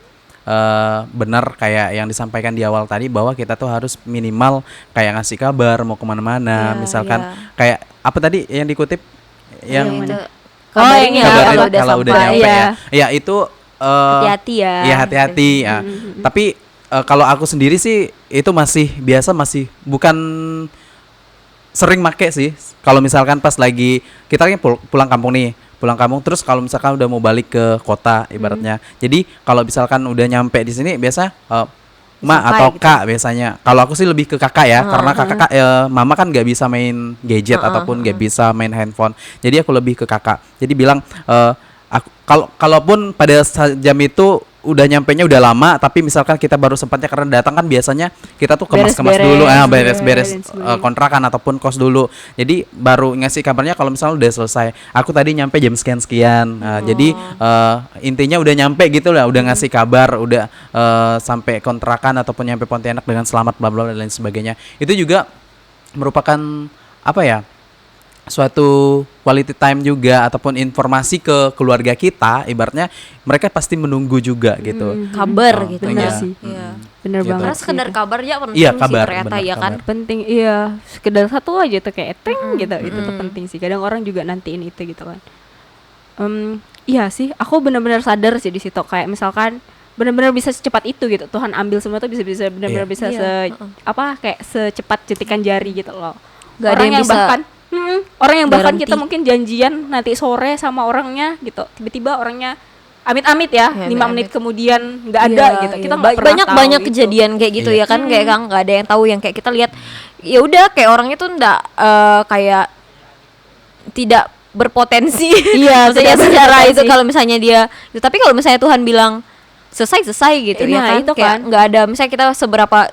benar kayak yang disampaikan di awal tadi bahwa kita tuh harus minimal kayak ngasih kabar mau kemana-mana, misalkan kayak apa tadi yang dikutip yang kabarin kalau udah nyampe ya itu hati-hati ya. Iya hati-hati ya. Tapi kalau aku sendiri sih itu masih biasa, masih bukan sering make sih. Kalau misalkan pas lagi kita kan pulang kampung terus kalau misalkan udah mau balik ke kota ibaratnya. Jadi kalau misalkan udah nyampe di sini biasa Ma atau gitu. Kak biasanya. Kalau aku sih lebih ke kakak ya, karena kakak mama kan nggak bisa main gadget ataupun nggak bisa main handphone. Jadi aku lebih ke kakak. Jadi bilang kalaupun pada jam itu udah nyampenya udah lama, tapi misalkan kita baru sempatnya karena datang kan biasanya kita tuh kemas-kemas dulu, beres-beres kontrakan ataupun kos dulu. Jadi baru ngasih kabarnya kalau misalnya udah selesai. Aku tadi nyampe jam sekian. Jadi intinya udah nyampe gitu lah, udah ngasih kabar, udah sampai kontrakan ataupun nyampe Pontianak dengan selamat bla bla dan lain sebagainya. Itu juga merupakan apa ya? Suatu quality time juga ataupun informasi ke keluarga kita, ibaratnya mereka pasti menunggu juga gitu. Kabar gitu. Benar sih. Iya. Bener Gitu. banget. Karena sekedar kabar ya penting Iya, sih kabar, ternyata bener, ya kan. kabar. Penting, iya, sekedar satu aja tuh kayak gitu, itu tuh penting sih. Kadang orang juga nantiin itu gitu kan. Iya sih, aku benar-benar sadar sih di situ kayak misalkan benar-benar bisa secepat itu gitu. Tuhan ambil semua tuh bisa benar-benar bisa kayak secepat jentikan jari gitu loh. Gak ada yang bisa bahkan orang yang bahkan garanti. kita mungkin janjian nanti sore sama orangnya gitu, tiba-tiba orangnya amit-amit ya 5 menit kemudian nggak ada gitu. Kita nggak pernah tahu banyak gitu. kejadian kayak gitu ya kan, kayak kan nggak ada yang tahu, yang kayak kita lihat ya udah kayak orangnya tuh nggak kayak tidak berpotensi. Iya, maksudnya secara itu kalau misalnya dia tapi kalau misalnya Tuhan bilang selesai gitu ya kan, itu kayak kan nggak ada misalnya kita seberapa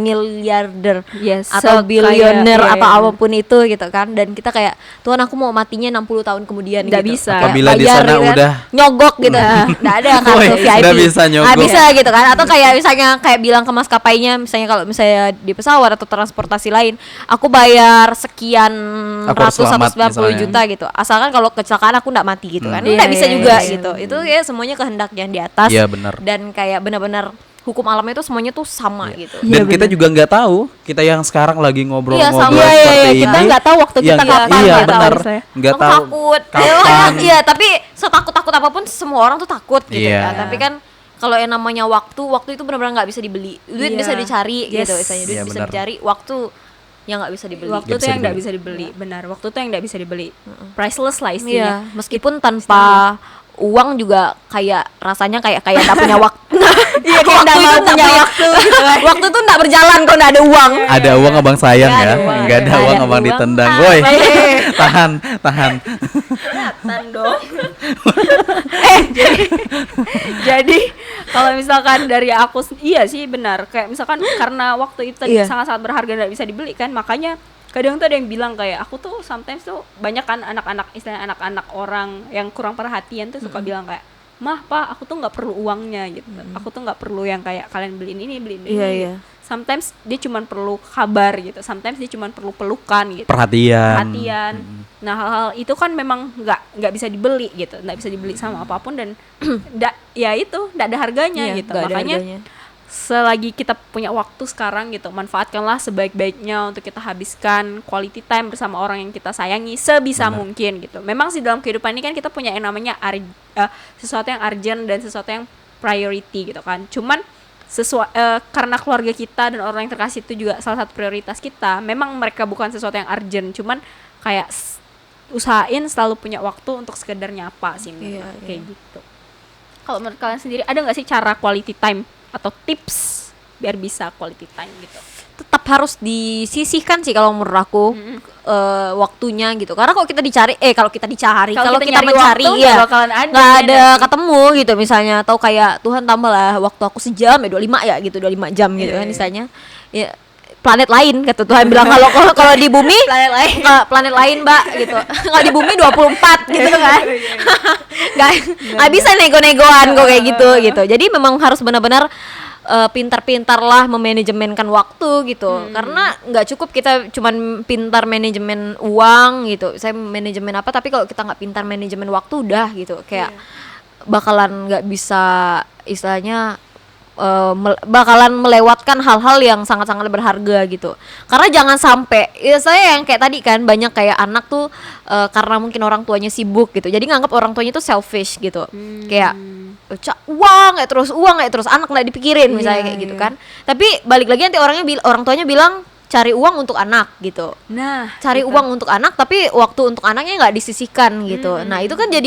miliarder atau bilioner atau apapun itu gitu kan, dan kita kayak Tuhan aku mau matinya 60 tahun kemudian nggak gitu. bisa apabila di sana gitu kan, udah nyogok gitu nggak ada kartu VIP nggak bisa nyogok, nggak bisa gitu kan, atau kayak misalnya kayak bilang ke maskapainya misalnya kalau misalnya di pesawat atau transportasi lain aku bayar sekian ratus atau 90 juta gitu asalkan kalau kecelakaan aku nggak mati gitu kan, nggak bisa juga gitu. Itu ya semuanya kehendak yang di atas. Iya benar. Dan kayak benar-benar hukum alamnya itu semuanya tuh sama gitu. Dan kita juga nggak tahu, kita yang sekarang lagi ngobrol-ngobrol sama. seperti ini, kita nggak tahu waktu kita kapan. Iya benar, nggak tahu takut kapan. Iya, tapi setakut-takut apapun semua orang tuh takut gitu ya. Tapi kan kalau yang namanya waktu itu benar-benar nggak bisa dibeli. Duit bisa dicari gitu, misalnya duit bisa dicari, waktu yang nggak bisa dibeli. Waktu tuh yang nggak bisa dibeli, benar. Waktu tuh yang nggak bisa dibeli, priceless lah istilahnya. Iya, meskipun tanpa uang juga kayak rasanya kayak nggak punya waktu. Iya, kayak nggak mau punya waktu gitu kan. Waktu tuh nggak berjalan kalau nggak ada uang. Ada uang abang sayang ya, nggak ada uang abang ditendang. Woi, tahan. Kelihatan dong. Jadi kalau misalkan dari aku, iya sih benar. Kayak misalkan karena waktu itu tadi sangat-sangat berharga, nggak bisa dibeli kan, makanya kadang tuh ada yang bilang kayak aku tuh sometimes tuh banyak kan anak-anak, istilahnya anak-anak orang yang kurang perhatian tuh suka bilang kayak, mah pak aku tuh nggak perlu uangnya gitu, aku tuh nggak perlu yang kayak kalian beliin ini Iya. Sometimes dia cuma perlu kabar gitu, sometimes dia cuma perlu pelukan gitu, perhatian. Nah hal-hal itu kan memang nggak bisa dibeli gitu, nggak bisa dibeli sama apapun, dan nggak ada harganya gitu. Makanya selagi kita punya waktu sekarang gitu, manfaatkanlah sebaik-baiknya untuk kita habiskan quality time bersama orang yang kita sayangi sebisa mungkin gitu. Memang sih dalam kehidupan ini kan kita punya yang namanya sesuatu yang urgent dan sesuatu yang priority gitu kan. Cuman karena keluarga kita dan orang yang terkasih itu juga salah satu prioritas kita. Memang mereka bukan sesuatu yang urgent, cuman kayak usahain selalu punya waktu untuk sekedar nyapa sih, kayak gitu. Kalau menurut kalian sendiri ada nggak sih cara quality time atau tips biar bisa quality time gitu? Tetap harus disisihkan sih kalau menurut aku waktunya gitu. Karena kalau kita mencari ya nggak ada ketemu gitu misalnya, atau kayak Tuhan tambah lah waktu aku sejam 25 ya gitu, 25 jam gitu kan misalnya. Ya planet lain kata Tuhan bilang kalau di bumi planet lain Mbak gitu. Kalau di bumi 24 gitu kan. Nggak bisa nego-negoan kok kayak gitu. Jadi memang harus benar-benar pintar-pintarlah memanajemenkan waktu gitu. Karena nggak cukup kita cuman pintar manajemen uang gitu. Saya manajemen apa, tapi kalau kita nggak pintar manajemen waktu udah gitu. Kayak bakalan nggak bisa istilahnya bakalan melewatkan hal-hal yang sangat-sangat berharga gitu. Karena jangan sampai ya saya yang kayak tadi kan banyak kayak anak tuh karena mungkin orang tuanya sibuk gitu. Jadi nganggap orang tuanya tuh selfish gitu. Kayak uang kayak terus anak nggak dipikirin misalnya kayak gitu kan. Tapi balik lagi nanti orang tuanya bilang cari uang untuk anak gitu. Nah, cari gitu. uang untuk anak tapi waktu untuk anaknya nggak disisihkan gitu. Nah itu kan jadi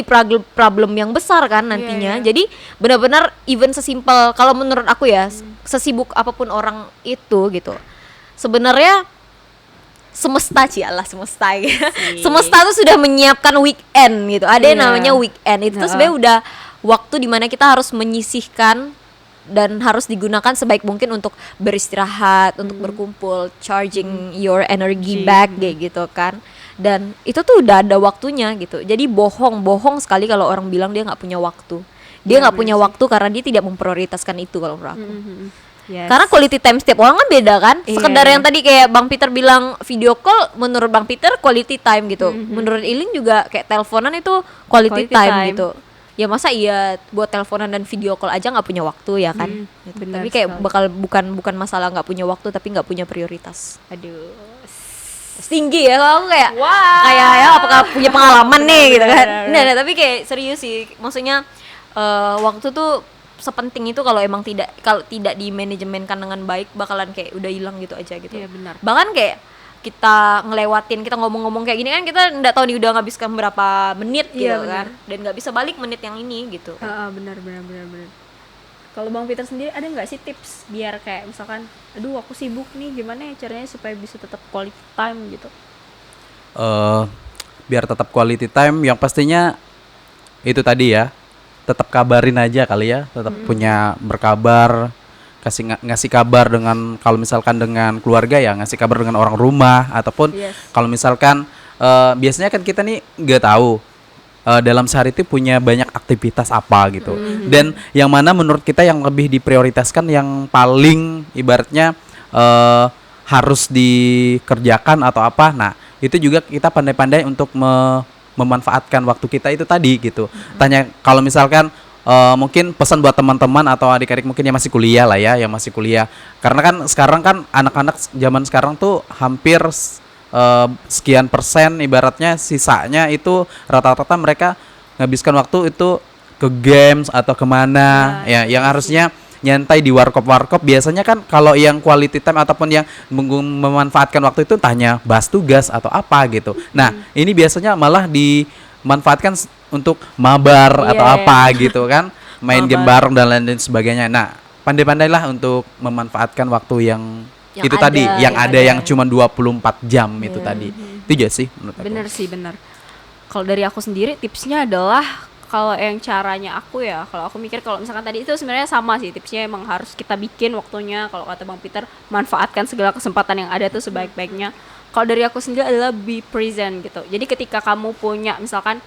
problem yang besar kan nantinya. Jadi benar-benar even sesimpel kalau menurut aku ya sesibuk apapun orang itu gitu. Sebenarnya semesta gitu. Semesta tuh sudah menyiapkan weekend gitu. Ada yang namanya weekend. Itu tuh sebenarnya udah waktu dimana kita harus menyisihkan dan harus digunakan sebaik mungkin untuk beristirahat, untuk berkumpul, charging your energy back kayak gitu kan. Dan itu tuh udah ada waktunya gitu. Jadi bohong sekali kalau orang bilang dia nggak punya waktu. Dia nggak punya waktu karena dia tidak memprioritaskan itu kalau menurut aku. Karena quality time setiap orang kan beda kan. Sekedar yang tadi kayak Bang Peter bilang video call, menurut Bang Peter quality time gitu. Menurut Ilin juga kayak teleponan itu quality time gitu. Ya masa iya buat teleponan dan video call aja nggak punya waktu ya kan. Tapi kayak bukan masalah nggak punya waktu tapi nggak punya prioritas. Aduh, tinggi ya kalau aku kayak ya apakah punya pengalaman nih gitu kan. Nah, tapi kayak serius sih maksudnya waktu tuh sepenting itu kalau tidak dimanajemenkan dengan baik bakalan kayak udah hilang gitu aja gitu. Iya benar. Bahkan kayak kita ngomong-ngomong kayak gini kan kita nggak tahu nih udah ngabiskan berapa menit gitu kan, dan nggak bisa balik menit yang ini gitu. Benar. Kalau Bang Peter sendiri ada nggak sih tips biar kayak misalkan, aduh aku sibuk nih, gimana ya caranya supaya bisa tetap quality time gitu? Biar tetap quality time, yang pastinya itu tadi ya, tetap kabarin aja kali ya, tetap punya berkabar. Ngasih kabar dengan kalau misalkan dengan keluarga ya ngasih kabar dengan orang rumah ataupun kalau misalkan biasanya kan kita nih nggak tahu dalam sehari itu punya banyak aktivitas apa gitu dan yang mana menurut kita yang lebih diprioritaskan yang paling ibaratnya harus dikerjakan atau apa. Nah itu juga kita pandai-pandai untuk memanfaatkan waktu kita itu tadi gitu. Tanya kalau misalkan mungkin pesan buat teman-teman atau adik-adik mungkin yang masih kuliah lah ya, yang masih kuliah. Karena kan sekarang kan anak-anak zaman sekarang tuh hampir sekian persen ibaratnya sisanya itu rata-rata mereka nghabiskan waktu itu ke games atau kemana ya yang harusnya nyantai di warkop biasanya kan kalau yang quality time ataupun yang memanfaatkan waktu itu tanya bahas tugas atau apa gitu. Nah ini biasanya malah dimanfaatkan untuk mabar atau apa gitu kan, main game bareng dan lain sebagainya. Nah pandai-pandailah untuk memanfaatkan waktu yang itu ada, tadi yang ada yang cuma 24 jam itu tadi. Itu aja sih menurut aku. Bener. Kalau dari aku sendiri tipsnya adalah kalau yang caranya aku ya, kalau aku mikir kalau misalkan tadi itu sebenarnya sama sih tipsnya, emang harus kita bikin waktunya. Kalau kata Bang Peter, manfaatkan segala kesempatan yang ada tuh sebaik-baiknya. Kalau dari aku sendiri adalah be present gitu. Jadi ketika kamu punya misalkan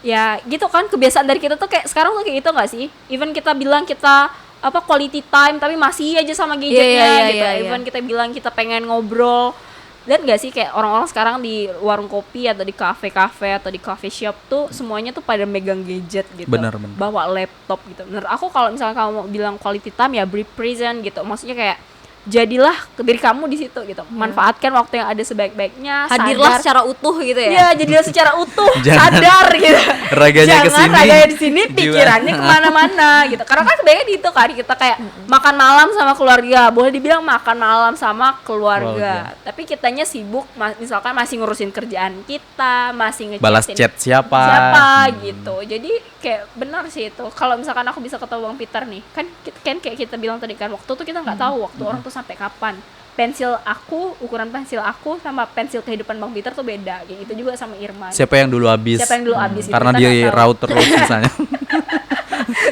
ya gitu kan, kebiasaan dari kita tuh kayak sekarang tuh kayak gitu nggak sih? Even kita bilang kita quality time tapi masih aja sama gadgetnya gitu. Even kita bilang kita pengen ngobrol, lihat nggak sih kayak orang-orang sekarang di warung kopi atau di kafe-kafe atau di coffee shop tuh semuanya tuh pada megang gadget gitu. Bener. Bawa laptop gitu. Menurut aku kalau misalnya kamu mau bilang quality time ya be present gitu. Maksudnya kayak jadilah diri kamu di situ gitu. Manfaatkan waktu yang ada sebaik-baiknya. Hadirlah secara utuh gitu ya. Iya, jadilah secara utuh, sadar gitu. Raganya Jangan kesini, raganya di sini, pikirannya kemana-mana gitu. Karena kan sebenarnya gitu kan, kita kayak makan malam sama keluarga, boleh dibilang makan malam sama keluarga. Tapi kitanya sibuk, misalkan masih ngurusin kerjaan kita, masih ngechatin balas chat siapa gitu. Jadi kayak benar sih itu. Kalau misalkan aku bisa ketemu Bang Peter nih, kan kayak kita bilang tadi kan, waktu tuh kita nggak tahu waktu orang tuh sampai kapan. Ukuran pensil aku sama pensil kehidupan Bang Peter tuh beda. Kayak gitu juga sama Irma. Siapa yang dulu habis? Gitu. Karena dia raut terus misalnya.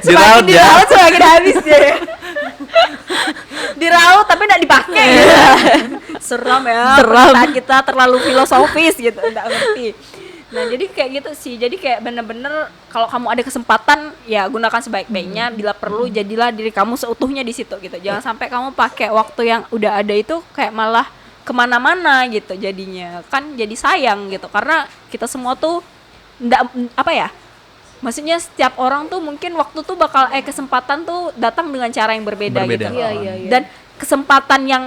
Semakin diraut semakin habis dia. Diraut tapi nggak dipakai. Seram ya. Perkataan kita terlalu filosofis gitu, nggak ngerti. Nah jadi kayak gitu sih, jadi kayak bener-bener kalau kamu ada kesempatan ya gunakan sebaik-baiknya, bila perlu jadilah diri kamu seutuhnya di situ gitu. Jangan sampai kamu pakai waktu yang udah ada itu kayak malah kemana-mana gitu jadinya, kan jadi sayang gitu, karena kita semua tuh ndak apa ya, maksudnya setiap orang tuh mungkin waktu tuh bakal kesempatan tuh datang dengan cara yang berbeda. Gitu. Iya. Dan kesempatan yang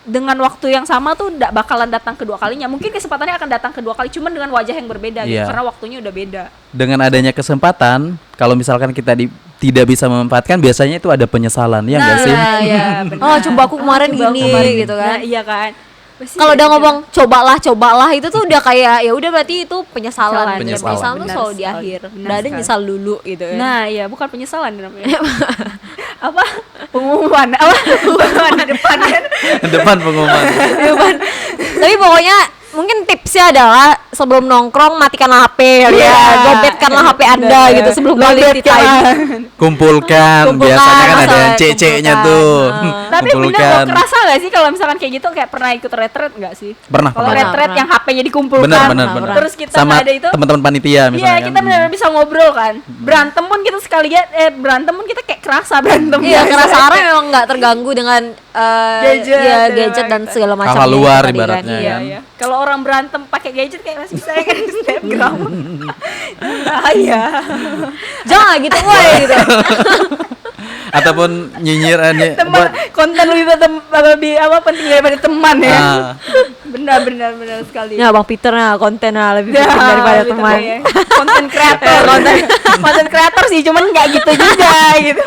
dengan waktu yang sama tuh nggak bakalan datang kedua kalinya. Mungkin kesempatannya akan datang kedua kali, cuman dengan wajah yang berbeda gitu, karena waktunya udah beda. Dengan adanya kesempatan, kalau misalkan kita tidak bisa memanfaatkan, biasanya itu ada penyesalan, ya nggak sih? Iya, Oh, coba aku kemarin gini gitu kan. Nah, iya kan. Kalau udah ngomong cobalah itu tuh udah kayak ya udah berarti itu penyesalan. Penyesalan tuh selalu di akhir. Udah ada nyesal dulu gitu ya. Nah, iya bukan penyesalan namanya. Apa? Pengumuman. Pengumuman Depan pengumuman. Tapi pokoknya mungkin tipsnya adalah sebelum nongkrong matikanlah HP ya, gadgetkanlah HP Anda gitu sebelum quality time. Kumpulkan, biasanya kan ada yang CC-nya tuh. Tapi bener lo kerasa gak sih kalau misalkan kayak gitu, kayak pernah ikut retret gak sih? Pernah. Kalau retret yang HP-nya dikumpulkan, bener. terus kita sama ada itu teman-teman panitia misalnya. Iya, kita benar-benar bisa ngobrol kan. Berantem pun kita sekalian berantem pun kita kayak kerasa berantem. Iya, kerasa orang memang nggak terganggu dengan gadget dan segala macam. Hal luar ibaratnya kan. Iya. Kalau orang berantem pakai gadget kayak masih bisa kan Instagram. Iya. Jangan gitu, woi gitu. Ataupun nyinyir teman, konten lebih penting daripada teman ya. Benar sekali. Ya Bang Peter konten lebih penting daripada teman. Konten kreator, konten kreator sih, cuman nggak gitu juga gitu.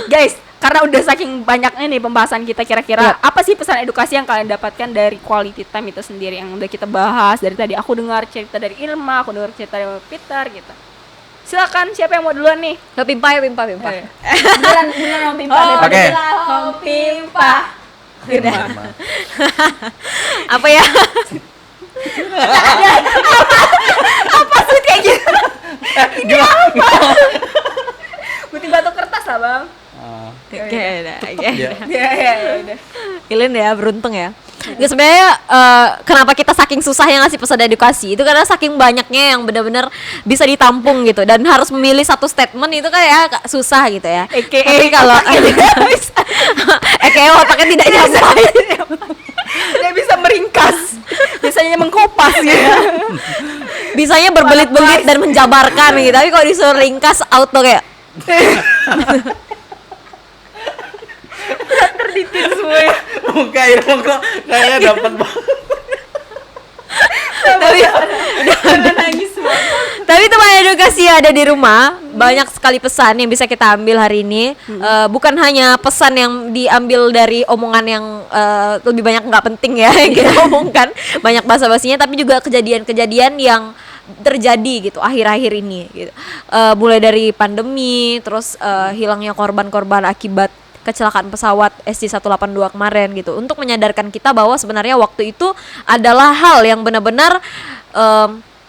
Guys, karena udah saking banyaknya nih pembahasan kita, kira-kira apa sih pesan edukasi yang kalian dapatkan dari quality time itu sendiri yang udah kita bahas dari tadi? Aku dengar cerita dari Ilma, aku dengar cerita dari Peter gitu. Silakan, siapa yang mau duluan nih? Pimpa. Beneran Om Pimpa. Oke. Om Pimpa. Apa ya? Apa sih kayak gitu? Ini apa? Putih batu kertas lah bang. Oke, udah. Ya udah. Kalian ya beruntung ya. Ya sebenarnya kenapa kita saking susahnya ngasih pesan edukasi itu karena saking banyaknya yang benar-benar bisa ditampung gitu, dan harus memilih satu statement itu kan ya susah gitu ya. Tapi kalau otaknya tidak nyampe. Dia bisa meringkas, biasanya mengkopas gitu. Bisanya berbelit-belit dan menjabarkan gitu. Tapi kalau disuruh ringkas auto kayak terditin semua ya. Muka Irma kok kayaknya dapat banget. Nangis semua. Tapi teman edukasi ada di rumah, banyak sekali pesan yang bisa kita ambil hari ini. Bukan hanya pesan yang diambil dari omongan yang lebih banyak nggak penting ya yang kita omongkan, banyak basa-basinya, tapi juga kejadian-kejadian yang terjadi gitu akhir-akhir ini gitu. Mulai dari pandemi, terus hilangnya korban-korban akibat kecelakaan pesawat SJ182 kemarin gitu, untuk menyadarkan kita bahwa sebenarnya waktu itu adalah hal yang benar-benar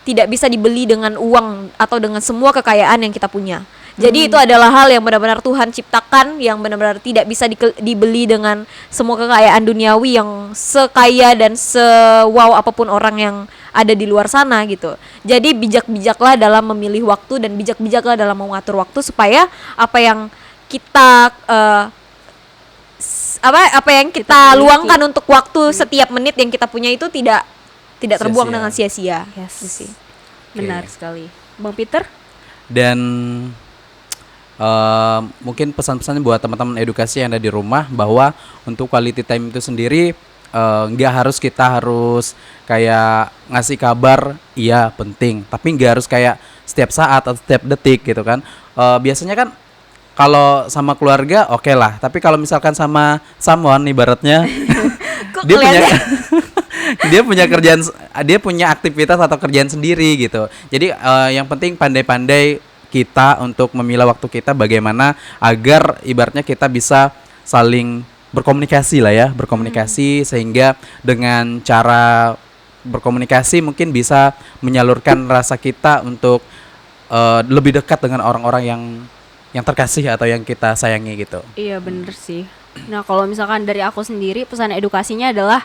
tidak bisa dibeli dengan uang atau dengan semua kekayaan yang kita punya. Jadi itu adalah hal yang benar-benar Tuhan ciptakan, yang benar-benar tidak bisa dibeli dengan semua kekayaan duniawi yang sekaya dan sewow apapun orang yang ada di luar sana gitu. Jadi bijak-bijaklah dalam memilih waktu dan bijak-bijaklah dalam mengatur waktu supaya apa yang kita apa yang kita luangkan untuk waktu setiap menit yang kita punya itu tidak terbuang dengan sia-sia. Yes. Benar sekali. Bang Peter? Dan mungkin pesan-pesannya buat teman-teman edukasi yang ada di rumah, bahwa untuk quality time itu sendiri nggak harus kita kayak ngasih kabar iya penting, tapi nggak harus kayak setiap saat atau setiap detik gitu kan. Biasanya kan kalau sama keluarga oke lah, tapi kalau misalkan sama someone ibaratnya dia punya aktivitas atau kerjaan sendiri gitu. Jadi yang penting pandai-pandai kita untuk memilah waktu kita, bagaimana agar ibaratnya kita bisa saling berkomunikasi lah ya, sehingga dengan cara berkomunikasi mungkin bisa menyalurkan rasa kita untuk lebih dekat dengan orang-orang yang terkasih atau yang kita sayangi gitu. Iya bener sih. Nah kalau misalkan dari aku sendiri, pesan edukasinya adalah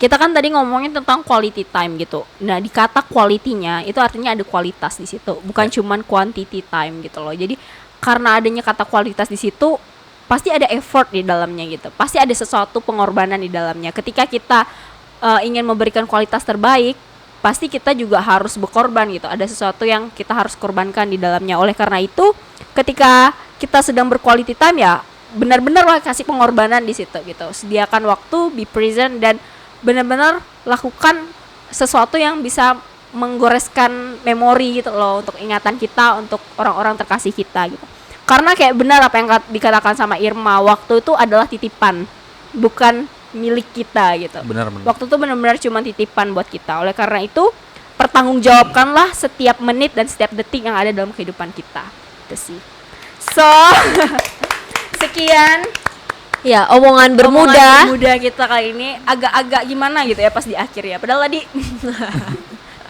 kita kan tadi ngomongin tentang quality time gitu. Nah, di kata quality-nya itu artinya ada kualitas di situ, bukan cuman quantity time gitu loh. Jadi karena adanya kata kualitas di situ, pasti ada effort di dalamnya gitu. Pasti ada sesuatu pengorbanan di dalamnya. Ketika kita ingin memberikan kualitas terbaik, pasti kita juga harus berkorban gitu. Ada sesuatu yang kita harus korbankan di dalamnya. Oleh karena itu, ketika kita sedang berquality time ya benar-benar lah kasih pengorbanan di situ gitu. Sediakan waktu, be present, dan benar-benar lakukan sesuatu yang bisa menggoreskan memori gitu loh, untuk ingatan kita, untuk orang-orang terkasih kita gitu. Karena kayak benar apa yang dikatakan sama Irma, waktu itu adalah titipan, bukan milik kita gitu. Benar. Waktu itu benar-benar cuma titipan buat kita. Oleh karena itu, pertanggungjawabkanlah setiap menit dan setiap detik yang ada dalam kehidupan kita. Itu sih. So, sekian ya omongan bermuda kita kali ini. Agak-agak gimana gitu ya pas di akhir ya. Padahal tadi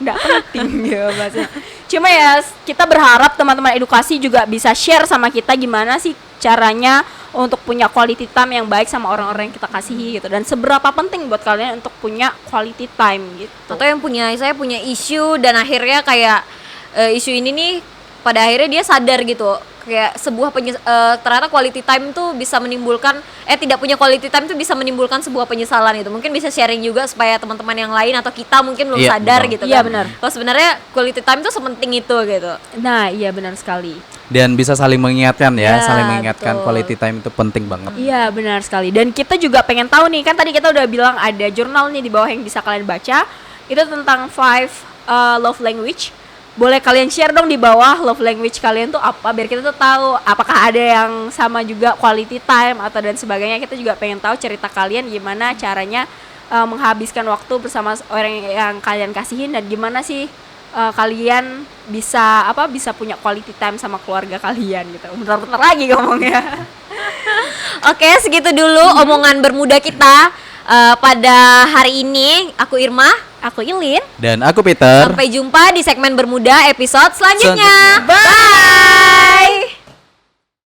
nggak penting ya bahasanya. Cuma ya kita berharap teman-teman edukasi juga bisa share sama kita gimana sih caranya untuk punya quality time yang baik sama orang-orang yang kita kasihi gitu, dan seberapa penting buat kalian untuk punya quality time gitu. Atau yang saya punya isu dan akhirnya kayak isu ini nih pada akhirnya dia sadar gitu, kayak sebuah ternyata quality time tuh bisa menimbulkan tidak punya quality time tuh bisa menimbulkan sebuah penyesalan gitu. Mungkin bisa sharing juga supaya teman-teman yang lain atau kita mungkin belum sadar gitu kan. Iya benar. Kalau sebenarnya quality time tuh sepenting itu gitu. Nah, iya benar sekali. Dan bisa saling mengingatkan ya, saling mengingatkan betul. quality time itu penting banget. Iya benar sekali. Dan kita juga pengen tahu nih, kan tadi kita udah bilang ada jurnal nih di bawah yang bisa kalian baca. Itu tentang 5 love language. Boleh kalian share dong di bawah love language kalian tuh apa, biar kita tuh tahu apakah ada yang sama juga quality time atau dan sebagainya. Kita juga pengen tahu cerita kalian gimana caranya menghabiskan waktu bersama orang yang kalian kasihin, dan gimana sih kalian bisa punya quality time sama keluarga kalian gitu. Bentar-bentar lagi ngomongnya. Oke, segitu dulu omongan bermuda kita pada hari ini. Aku Irma, Aku Ilin, dan aku Peter. Sampai jumpa di segmen bermuda episode selanjutnya. Bye.